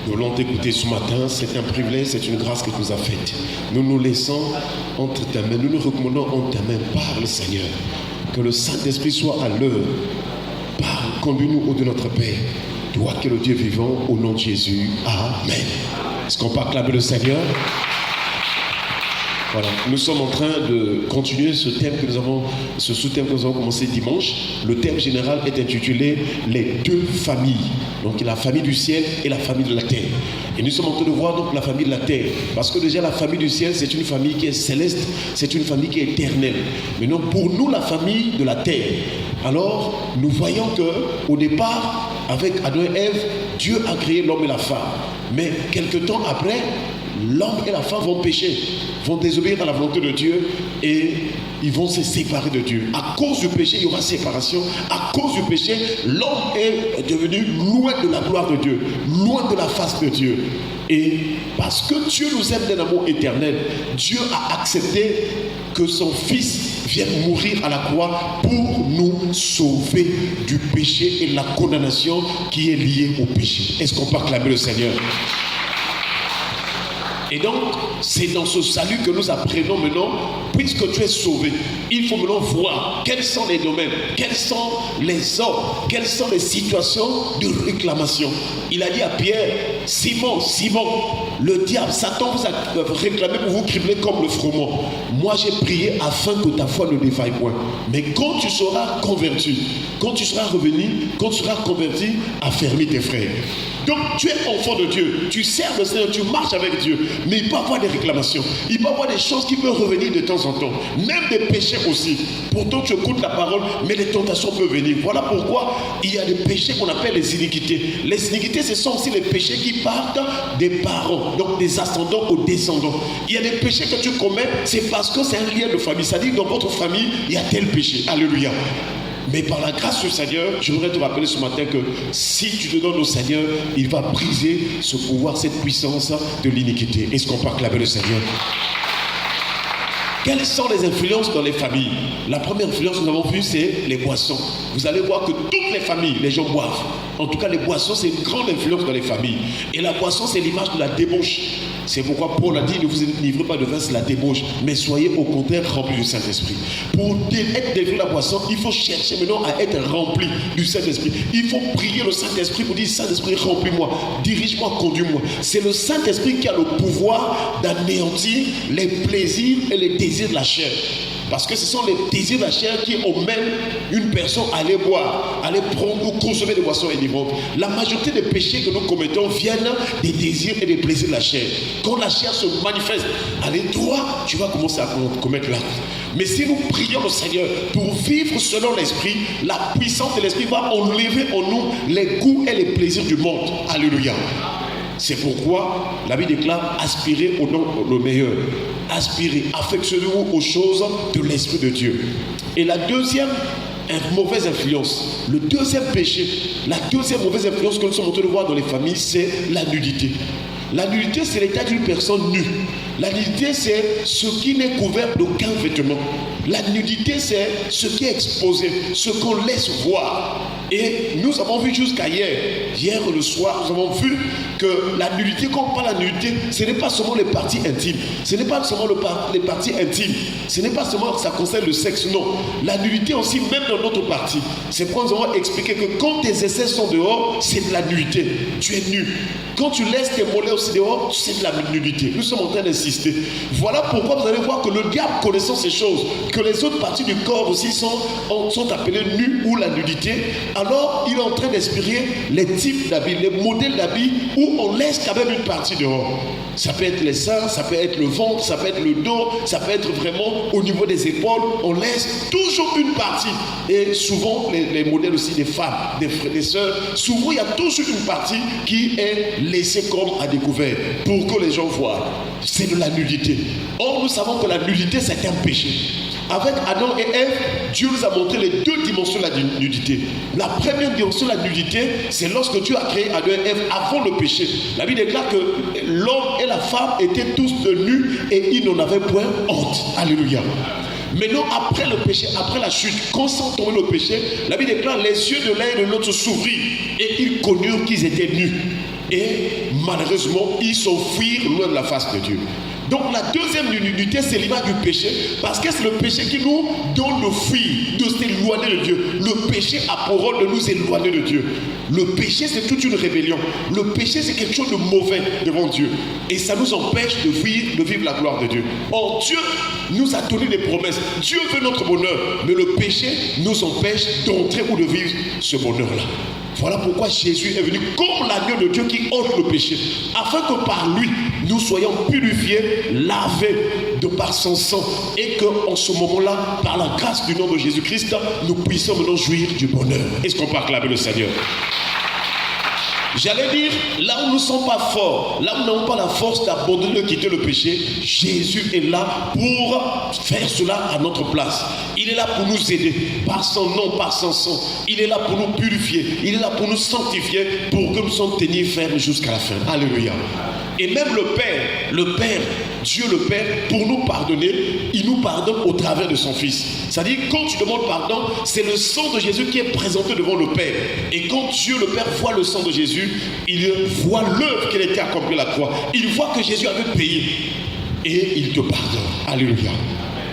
Nous voulons t'écouter ce matin. C'est un privilège, c'est une grâce que tu nous as faite. Nous nous laissons entre ta main, nous nous recommandons entre ta main. Parle, Seigneur. Que le Saint-Esprit soit à l'heure. Parle, conduis-nous au de notre Père. Toi qui es le Dieu vivant, au nom de Jésus. Amen. Est-ce qu'on peut acclamer le Seigneur? Voilà. Nous sommes en train de continuer ce sous-thème que nous avons commencé dimanche. Le thème général est intitulé « Les deux familles ». Donc la famille du ciel et la famille de la terre. Et nous sommes en train de voir donc la famille de la terre. Parce que déjà la famille du ciel, c'est une famille qui est céleste, c'est une famille qui est éternelle. Maintenant pour nous, la famille de la terre, alors nous voyons qu'au départ, avec Adam et Ève, Dieu a créé l'homme et la femme. Mais quelque temps après, l'homme et la femme vont pécher, vont désobéir à la volonté de Dieu et ils vont se séparer de Dieu. À cause du péché, il y aura séparation. À cause du péché, l'homme est devenu loin de la gloire de Dieu, loin de la face de Dieu. Et parce que Dieu nous aime d'un amour éternel, Dieu a accepté que son Fils vienne mourir à la croix pour nous sauver du péché et de la condamnation qui est liée au péché. Est-ce qu'on peut acclamer le Seigneur? Et donc, c'est dans ce salut que nous apprenons maintenant, puisque tu es sauvé, il faut maintenant voir quels sont les domaines, quels sont les hommes, quelles sont les situations de réclamation. Il a dit à Pierre, Simon, Simon, le diable, Satan vous a réclamé pour vous cribler comme le froment. Moi j'ai prié afin que ta foi ne défaille point. Mais quand tu seras converti, quand tu seras revenu, quand tu seras converti, affermis tes frères. Donc tu es enfant de Dieu, tu sers le Seigneur, tu marches avec Dieu. Mais il peut y avoir des réclamations, il peut y avoir des choses qui peuvent revenir de temps en temps, même des péchés aussi. Pourtant tu écoutes la parole, mais les tentations peuvent venir. Voilà pourquoi il y a des péchés qu'on appelle les iniquités. Les iniquités, ce sont aussi les péchés qui partent des parents, donc des ascendants aux descendants. Il y a des péchés que tu commets, c'est parce que c'est un lien de famille. C'est-à-dire que dans votre famille, il y a tel péché. Alléluia. Mais par la grâce du Seigneur, je voudrais te rappeler ce matin que si tu te donnes au Seigneur, il va briser ce pouvoir, cette puissance de l'iniquité. Est-ce qu'on peut acclamer le Seigneur? Quelles sont les influences dans les familles? La première influence que nous avons vue, c'est les boissons. Vous allez voir que toutes les familles, les gens boivent. En tout cas, les boissons, c'est une grande influence dans les familles. Et la boisson, c'est l'image de la débauche. C'est pourquoi Paul a dit, ne vous livrez pas de vin, c'est la débauche, mais soyez au contraire remplis du Saint-Esprit. Pour être délivré de la boisson, il faut chercher maintenant à être rempli du Saint-Esprit. Il faut prier le Saint-Esprit pour dire, Saint-Esprit, remplis-moi, dirige-moi, conduis-moi. C'est le Saint-Esprit qui a le pouvoir d'anéantir les plaisirs et les désirs de la chair. Parce que ce sont les désirs de la chair qui emmènent une personne à aller boire, à aller prendre ou consommer des boissons énivrantes. La majorité des péchés que nous commettons viennent des désirs et des plaisirs de la chair. Quand la chair se manifeste, allez, toi, tu vas commencer à commettre l'acte. Mais si nous prions le Seigneur pour vivre selon l'Esprit, la puissance de l'Esprit va enlever en nous les goûts et les plaisirs du monde. Alléluia. C'est pourquoi la Bible déclare aspirez au meilleur. Aspirez, affectionnez-vous aux choses de l'Esprit de Dieu. Et la deuxième mauvaise influence, le deuxième péché, la deuxième mauvaise influence que nous sommes en train de voir dans les familles, c'est la nudité. La nudité, c'est l'état d'une personne nue. La nudité, c'est ce qui n'est couvert d'aucun vêtement. La nudité, c'est ce qui est exposé, ce qu'on laisse voir. Et nous avons vu jusqu'à hier le soir, nous avons vu que la nudité, quand on parle de la nudité, ce n'est pas seulement les parties intimes. Ce n'est pas seulement les parties intimes. Ce n'est pas seulement que ça concerne le sexe, non. La nudité aussi, même dans notre partie. C'est pourquoi nous avons expliqué que quand tes essais sont dehors, c'est de la nudité. Tu es nu. Quand tu laisses tes mollets aussi dehors, c'est de la nudité. Nous sommes en train d'insister. Voilà pourquoi vous allez voir que le diable, connaissant ces choses, que les autres parties du corps aussi sont appelées nues ou la nudité, alors il est en train d'inspirer les types d'habits, les modèles d'habits où on laisse quand même une partie dehors. Ça peut être les seins, ça peut être le ventre, ça peut être le dos, ça peut être vraiment au niveau des épaules. On laisse toujours une partie. Et souvent, les modèles aussi des femmes, des frères, des sœurs, souvent il y a toujours une partie qui est laissée comme à découvert pour que les gens voient. C'est de la nudité. Or, nous savons que la nudité, c'est un péché. Avec Adam et Ève, Dieu nous a montré les deux dimensions de la nudité. La première dimension de la nudité, c'est lorsque Dieu a créé Adam et Ève avant le péché. La Bible déclare que l'homme et la femme étaient tous nus et ils n'en avaient point honte. Alléluia. Maintenant, après le péché, après la chute, quand sont tombés le péché, la Bible déclare les yeux de l'un et de l'autre s'ouvrirent et ils connurent qu'ils étaient nus. Et malheureusement, ils s'enfuirent loin de la face de Dieu. Donc la deuxième nudité, c'est l'image du péché, parce que c'est le péché qui nous donne de fuir, de s'éloigner de Dieu. Le péché a pour rôle de nous éloigner de Dieu. Le péché, c'est toute une rébellion. Le péché, c'est quelque chose de mauvais devant Dieu. Et ça nous empêche de vivre la gloire de Dieu. Or, Dieu nous a donné des promesses. Dieu veut notre bonheur, mais le péché nous empêche d'entrer ou de vivre ce bonheur-là. Voilà pourquoi Jésus est venu comme l'agneau de Dieu qui ôte le péché, afin que par lui, nous soyons purifiés, lavés de par son sang, et qu'en ce moment-là, par la grâce du nom de Jésus-Christ, nous puissions maintenant jouir du bonheur. Est-ce qu'on peut acclamer le Seigneur? J'allais dire, là où nous ne sommes pas forts, là où nous n'avons pas la force d'abandonner, de quitter le péché, Jésus est là pour faire cela à notre place. Il est là pour nous aider, par son nom, par son sang. Il est là pour nous purifier, il est là pour nous sanctifier, pour que nous soyons tenus fermes jusqu'à la fin. Alléluia. Et même le Père, Dieu le Père, pour nous pardonner, il nous pardonne au travers de son Fils. C'est-à-dire, quand tu demandes pardon, c'est le sang de Jésus qui est présenté devant le Père. Et quand Dieu le Père voit le sang de Jésus, il voit l'œuvre qui a été accomplie à la croix. Il voit que Jésus avait payé. Et il te pardonne. Alléluia.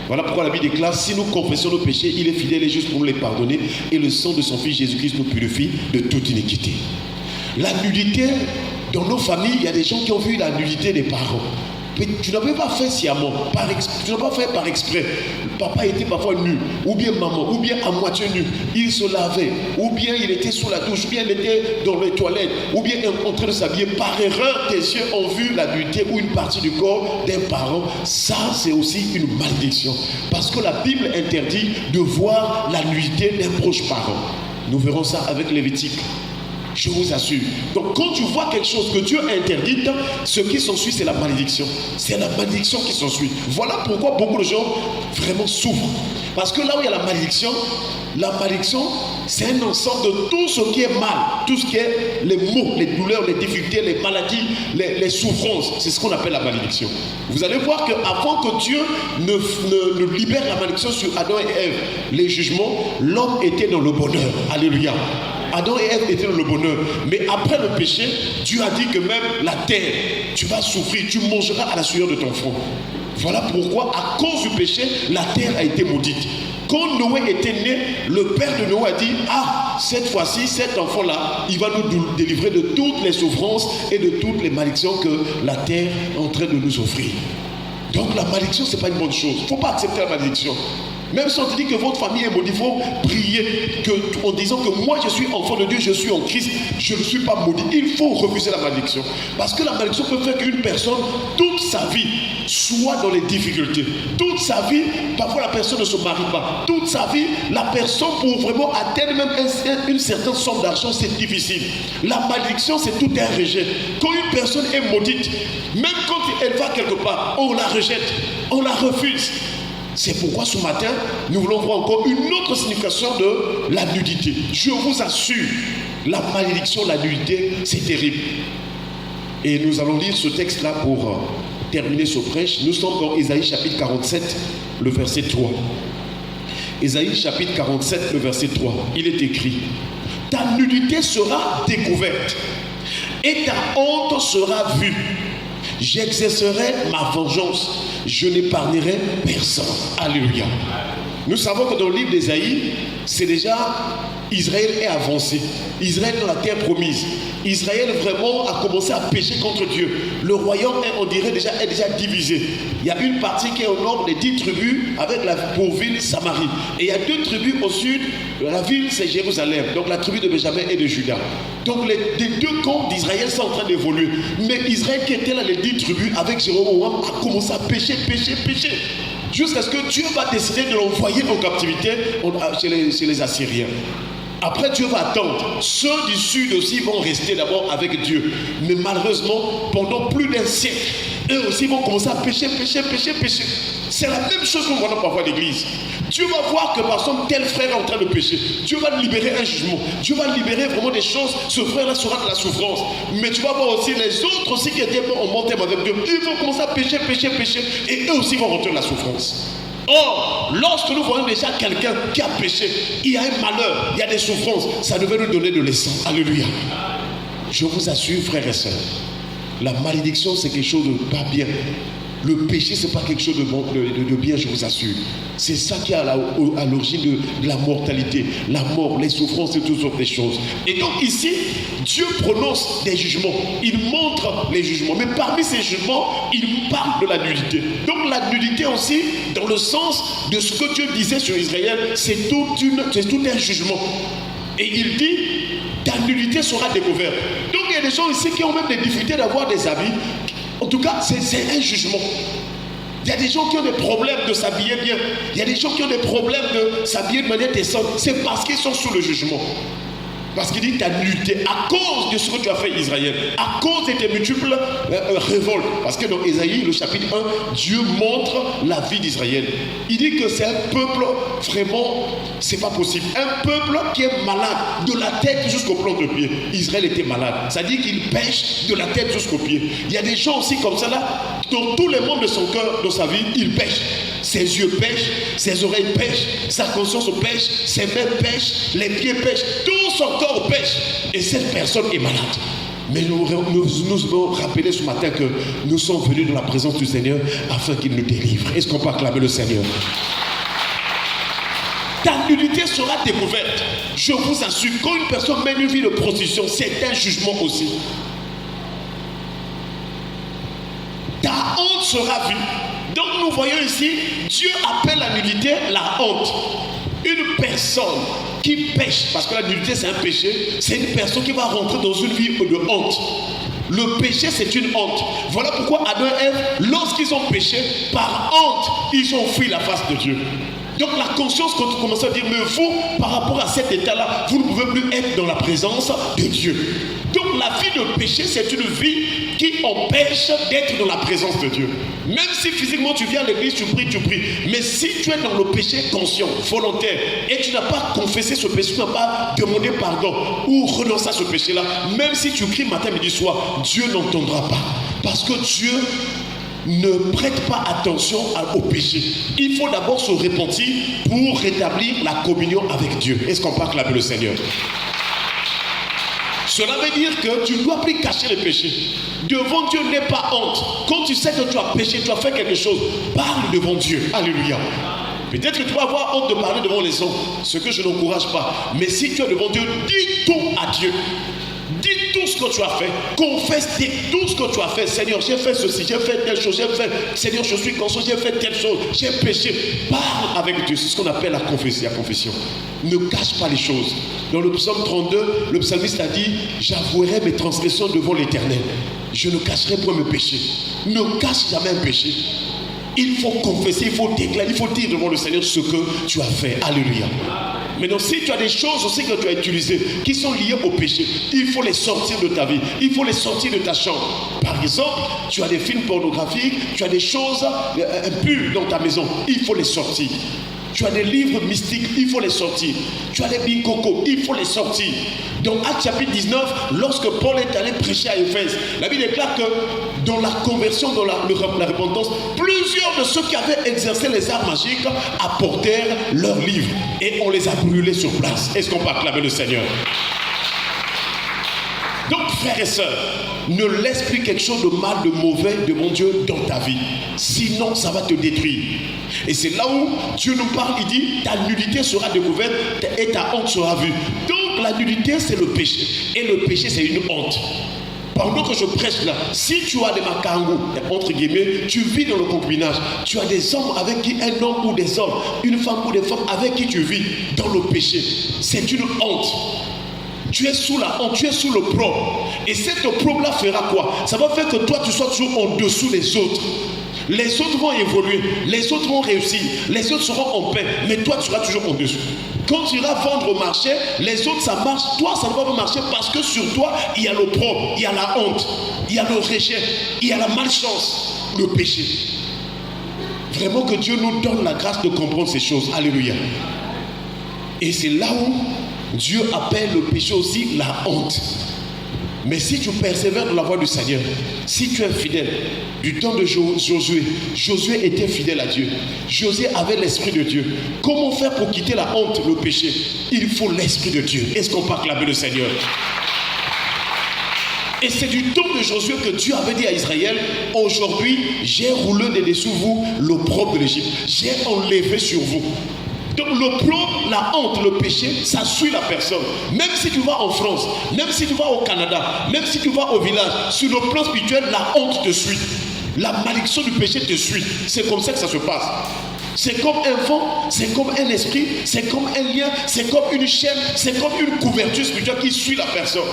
Voilà pourquoi la Bible déclare, si nous confessons nos péchés, il est fidèle et juste pour nous les pardonner. Et le sang de son Fils Jésus-Christ nous purifie de toute iniquité. La nudité, dans nos familles, il y a des gens qui ont vu la nudité des parents. Mais tu n'avais pas fait sciemment, tu n'as pas fait par exprès. Papa était parfois nu, ou bien maman, ou bien à moitié nu. Il se lavait, ou bien il était sous la douche, ou bien il était dans les toilettes, ou bien en train de s'habiller. Par erreur, tes yeux ont vu la nudité ou une partie du corps d'un parent. Ça, c'est aussi une malédiction. Parce que la Bible interdit de voir la nudité d'un proche parent. Nous verrons ça avec Lévitique. Je vous assure. Donc quand tu vois quelque chose que Dieu a interdit, ce qui s'ensuit, c'est la malédiction. C'est la malédiction qui s'ensuit. Voilà pourquoi beaucoup de gens vraiment souffrent. Parce que là où il y a la malédiction, c'est un ensemble de tout ce qui est mal. Tout ce qui est les maux, les douleurs, les difficultés, les maladies, les souffrances. C'est ce qu'on appelle la malédiction. Vous allez voir qu'avant que Dieu ne libère la malédiction sur Adam et Ève, les jugements, l'homme était dans le bonheur. Alléluia. Adam et Ève étaient dans le bonheur. Mais après le péché, Dieu a dit que même la terre, tu vas souffrir, tu mangeras à la sueur de ton front. Voilà pourquoi, à cause du péché, la terre a été maudite. Quand Noé était né, le père de Noé a dit, cette fois-ci, cet enfant-là, il va nous délivrer de toutes les souffrances et de toutes les malédictions que la terre est en train de nous offrir. Donc la malédiction, ce n'est pas une bonne chose. Il ne faut pas accepter la malédiction. Même si on te dit que votre famille est maudite, il faut prier en disant que moi je suis enfant de Dieu, je suis en Christ, je ne suis pas maudit. Il faut refuser la malédiction. Parce que la malédiction peut faire qu'une personne, toute sa vie, soit dans les difficultés. Toute sa vie, parfois la personne ne se marie pas. Toute sa vie, la personne pour vraiment atteindre même une certaine somme d'argent, c'est difficile. La malédiction, c'est tout un rejet. Quand une personne est maudite, même quand elle va quelque part, on la rejette, on la refuse. C'est pourquoi ce matin, nous voulons voir encore une autre signification de la nudité. Je vous assure, la malédiction, la nudité, c'est terrible. Et nous allons lire ce texte-là pour terminer ce prêche. Nous sommes dans Ésaïe chapitre 47, le verset 3. Ésaïe chapitre 47, le verset 3. Il est écrit, « Ta nudité sera découverte et ta honte sera vue. J'exercerai ma vengeance, je n'épargnerai personne. » Alléluia. Nous savons que dans le livre d'Ésaïe, c'est déjà Israël est avancé. Israël est dans la terre promise. Israël vraiment a commencé à pécher contre Dieu. Le royaume, on dirait, est déjà divisé. Il y a une partie qui est au nord, les 10 tribus, avec pour ville Samarie. Et il y a 2 tribus au sud. La ville, c'est Jérusalem. Donc la tribu de Benjamin et de Juda. Donc les 2 camps d'Israël sont en train d'évoluer. Mais Israël qui était là, les 10 tribus, avec Jéroboam, a commencé à pécher. Jusqu'à ce que Dieu va décider de l'envoyer en captivité chez les Assyriens. Après, Dieu va attendre. Ceux du sud aussi vont rester d'abord avec Dieu. Mais malheureusement, pendant plus d'un siècle, eux aussi vont commencer à pécher. C'est la même chose qu'on voit parfois à l'église. Dieu va voir que par exemple tel frère est en train de pécher. Dieu va libérer un jugement. Dieu va libérer vraiment des choses. Ce frère-là sera de la souffrance. Mais tu vas voir aussi les autres aussi qui étaient en bon terme avec Dieu. Ils vont commencer à pécher. Et eux aussi vont rentrer dans la souffrance. Or, lorsque nous voyons déjà quelqu'un qui a péché, il y a un malheur, il y a des souffrances, ça devait nous donner de l'essence. Alléluia. Je vous assure, frères et sœurs, la malédiction, c'est quelque chose de pas bien. Le péché, ce n'est pas quelque chose de bien, je vous assure. C'est ça qui est à l'origine de la mortalité, la mort, les souffrances et toutes sortes de choses. Et donc ici, Dieu prononce des jugements. Il montre les jugements. Mais parmi ces jugements, il parle de la nudité. Donc la nudité aussi, dans le sens de ce que Dieu disait sur Israël, c'est tout un jugement. Et il dit, ta nudité sera découverte. Donc il y a des gens ici qui ont même des difficultés d'avoir des habits. En tout cas, c'est un jugement. Il y a des gens qui ont des problèmes de s'habiller bien. Il y a des gens qui ont des problèmes de s'habiller de manière décente. C'est parce qu'ils sont sous le jugement. Parce qu'il dit ta nudité, à cause de ce que tu as fait Israël, à cause de tes multiples révoltes. Parce que dans Ésaïe, le chapitre 1, Dieu montre la vie d'Israël. Il dit que c'est un peuple vraiment, c'est pas possible. Un peuple qui est malade de la tête jusqu'au plante de pied. Israël était malade. Ça dit qu'il pêche de la tête jusqu'au pied. Il y a des gens aussi comme ça là, dans tous les mondes de son cœur, dans sa vie, il pêche. Ses yeux pêchent, ses oreilles pêchent, sa conscience pêche, ses mains pêchent, les pieds pêchent, tout son corps pêche. Et cette personne est malade. Mais nous devons rappeler ce matin que nous sommes venus dans la présence du Seigneur afin qu'il nous délivre. Est-ce qu'on peut acclamer le Seigneur? Ta nudité sera découverte. Je vous assure, quand une personne mène une vie de prostitution, c'est un jugement aussi. Ta honte sera vue. Donc nous voyons ici, Dieu appelle la nudité la honte. Une personne qui pêche, parce que la nudité c'est un péché, c'est une personne qui va rentrer dans une vie de honte. Le péché c'est une honte. Voilà pourquoi Adam et Ève, lorsqu'ils ont péché, par honte, ils ont fui la face de Dieu. Donc la conscience, quand tu commences à dire, mais vous, par rapport à cet état-là, vous ne pouvez plus être dans la présence de Dieu. Donc la vie de péché, c'est une vie qui empêche d'être dans la présence de Dieu. Même si physiquement tu viens à l'église, tu pries. Mais si tu es dans le péché conscient, volontaire, et tu n'as pas confessé ce péché, tu n'as pas demandé pardon ou renoncé à ce péché-là, même si tu cries matin, midi, soir, Dieu n'entendra pas. Parce que Dieu ne prête pas attention au péché. Il faut d'abord se repentir pour rétablir la communion avec Dieu. Est-ce qu'on peut acclamer le Seigneur? Cela veut dire que tu ne dois plus cacher le péché. Devant Dieu n'est pas honte. Quand tu sais que tu as péché, tu as fait quelque chose, parle devant Dieu. Alléluia. Peut-être que tu vas avoir honte de parler devant les hommes, ce que je n'encourage pas. Mais si tu es devant Dieu, dis tout à Dieu. Dis tout ce que tu as fait. Confesse tout ce que tu as fait. Seigneur, j'ai fait ceci, j'ai fait telle chose, j'ai fait. Seigneur, je suis conscient, j'ai fait telle chose, j'ai péché. Parle avec Dieu. C'est ce qu'on appelle la confession. Ne cache pas les choses. Dans le psaume 32, le psalmiste a dit, j'avouerai mes transgressions devant l'Éternel. Je ne cacherai point mes péchés. Ne cache jamais un péché. Il faut confesser, il faut déclarer, il faut dire devant le Seigneur ce que tu as fait. Alléluia. Maintenant, si tu as des choses aussi que tu as utilisées qui sont liées au péché, il faut les sortir de ta vie. Il faut les sortir de ta chambre. Par exemple, tu as des films pornographiques, tu as des choses impures dans ta maison. Il faut les sortir. Tu as des livres mystiques, il faut les sortir. Tu as des bingoko, il faut les sortir. Dans Actes chapitre 19, lorsque Paul est allé prêcher à Éphèse, la Bible déclare que dans la conversion, dans la repentance, plusieurs de ceux qui avaient exercé les arts magiques apportèrent leurs livres et on les a brûlés sur place. Est-ce qu'on peut acclamer le Seigneur? Donc, frères et sœurs, ne laisse plus quelque chose de mal, de mauvais, de mon Dieu dans ta vie. Sinon, ça va te détruire. Et c'est là où Dieu nous parle, il dit, ta nudité sera découverte et ta honte sera vue. Donc, la nudité, c'est le péché. Et le péché, c'est une honte. Pendant que je prêche là, si tu as des makangou, entre guillemets, tu vis dans le concubinage, tu as des hommes avec qui, un homme ou des hommes, une femme ou des femmes avec qui tu vis dans le péché, c'est une honte. Tu es sous la honte, tu es sous le l'opprobre. Et cette opprobre-là fera quoi? Ça va faire que toi, tu sois toujours en dessous des autres. Les autres vont évoluer, les autres vont réussir, les autres seront en paix, mais toi, tu seras toujours en dessous. Quand tu iras vendre au marché, les autres, ça marche. Toi, ça ne va pas marcher parce que sur toi, il y a l'opprobre, il y a la honte, il y a le rejet, il y a la malchance, le péché. Vraiment que Dieu nous donne la grâce de comprendre ces choses. Alléluia. Et c'est là où Dieu appelle le péché aussi la honte. Mais si tu persévères dans la voie du Seigneur, si tu es fidèle, du temps de Josué, Josué était fidèle à Dieu. Josué avait l'Esprit de Dieu. Comment faire pour quitter la honte, le péché? Il faut l'Esprit de Dieu. Est-ce qu'on peut acclamer le Seigneur? Et c'est du temps de Josué que Dieu avait dit à Israël, aujourd'hui, j'ai roulé de dessous vous l'opprobre de l'Égypte. J'ai enlevé sur vous. Donc l'opprobre, la honte, le péché, ça suit la personne. Même si tu vas en France, même si tu vas au Canada, même si tu vas au village, sur le plan spirituel, la honte te suit. La malédiction du péché te suit. C'est comme ça que ça se passe. C'est comme un vent, c'est comme un esprit, c'est comme un lien, c'est comme une chaîne, c'est comme une couverture spirituelle qui suit la personne.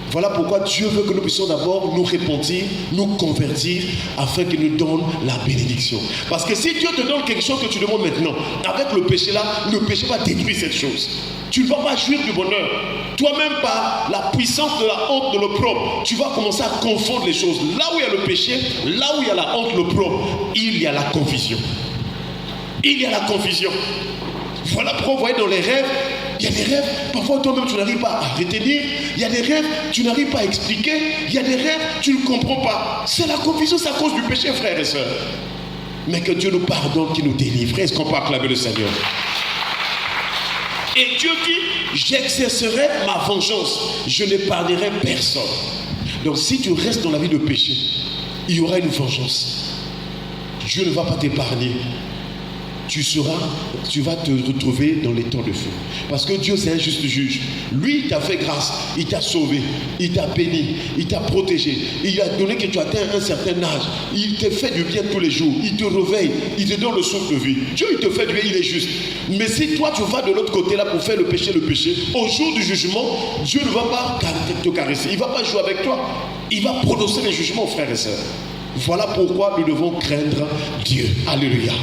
Voilà pourquoi Dieu veut que nous puissions d'abord nous repentir, nous convertir, afin qu'il nous donne la bénédiction. Parce que si Dieu te donne quelque chose que tu demandes maintenant, avec le péché là, le péché va détruire cette chose. Tu ne vas pas jouir du bonheur. Toi-même, par la puissance de la honte, de l'opprobre, tu vas commencer à confondre les choses. Là où il y a le péché, là où il y a la honte, l'opprobre, il y a la confusion. Il y a la confusion. Voilà pourquoi vous voyez dans les rêves, il y a des rêves, parfois toi-même tu n'arrives pas à retenir. Il y a des rêves, tu n'arrives pas à expliquer. Il y a des rêves, tu ne comprends pas. C'est la confusion, c'est à cause du péché, frères et sœurs. Mais que Dieu nous pardonne, qu'il nous délivre. Est-ce qu'on peut acclamer le Seigneur? Et Dieu dit, j'exercerai ma vengeance. Je n'épargnerai personne. Donc si tu restes dans la vie de péché, il y aura une vengeance. Dieu ne va pas t'épargner. Tu vas te retrouver dans les temps de feu. Parce que Dieu, c'est un juste juge. Lui, il t'a fait grâce, il t'a sauvé, il t'a béni, il t'a protégé. Il a donné que tu atteins un certain âge. Il te fait du bien tous les jours. Il te réveille, il te donne le souffle de vie. Dieu, il te fait du bien, il est juste. Mais si toi, tu vas de l'autre côté là pour faire le péché, au jour du jugement, Dieu ne va pas te caresser. Il ne va pas jouer avec toi. Il va prononcer les jugements, frères et sœurs. Voilà pourquoi nous devons craindre Dieu. Alléluia.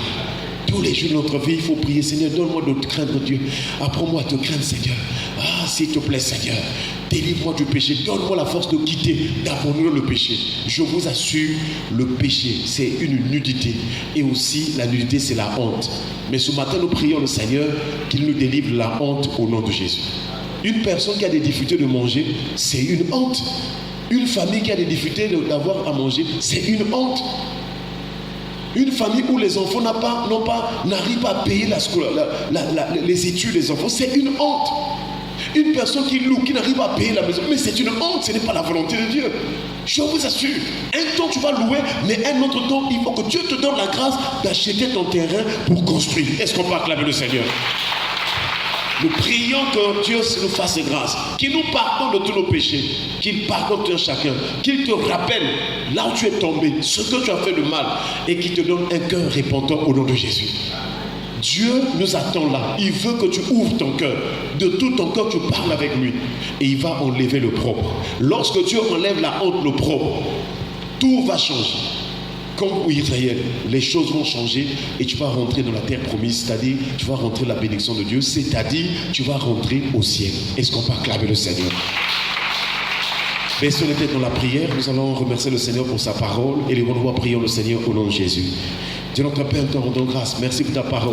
Tous les jours de notre vie, il faut prier, Seigneur, donne-moi de craindre Dieu. Apprends-moi à te craindre, Seigneur. Ah, s'il te plaît, Seigneur, délivre-moi du péché. Donne-moi la force de quitter, d'abandonner le péché. Je vous assure, le péché, c'est une nudité. Et aussi, la nudité, c'est la honte. Mais ce matin, nous prions le Seigneur qu'il nous délivre de la honte au nom de Jésus. Une personne qui a des difficultés de manger, c'est une honte. Une famille qui a des difficultés d'avoir à manger, c'est une honte. Une famille où les enfants n'arrivent pas à payer les études des enfants, c'est une honte. Une personne qui loue, qui n'arrive pas à payer la maison, mais c'est une honte, ce n'est pas la volonté de Dieu. Je vous assure, un temps tu vas louer, mais un autre temps, il faut que Dieu te donne la grâce d'acheter ton terrain pour construire. Est-ce qu'on peut acclamer le Seigneur? Nous prions que Dieu nous fasse grâce, qu'il nous pardonne de tous nos péchés, qu'il pardonne tout chacun, qu'il te rappelle là où tu es tombé, ce que tu as fait de mal, et qu'il te donne un cœur repentant au nom de Jésus. Dieu nous attend là. Il veut que tu ouvres ton cœur. De tout ton cœur, tu parles avec lui. Et il va enlever le propre. Lorsque Dieu enlève la honte, le propre, tout va changer. Comme pour Israël, les choses vont changer et tu vas rentrer dans la terre promise, c'est-à-dire tu vas rentrer dans la bénédiction de Dieu, c'est-à-dire tu vas rentrer au ciel. Est-ce qu'on peut acclamer le Seigneur? Baissons les têtes dans la prière, nous allons remercier le Seigneur pour sa parole et les bonnes voix prions le Seigneur au nom de Jésus. Dieu notre Père, nous te rendons grâce, merci pour ta parole.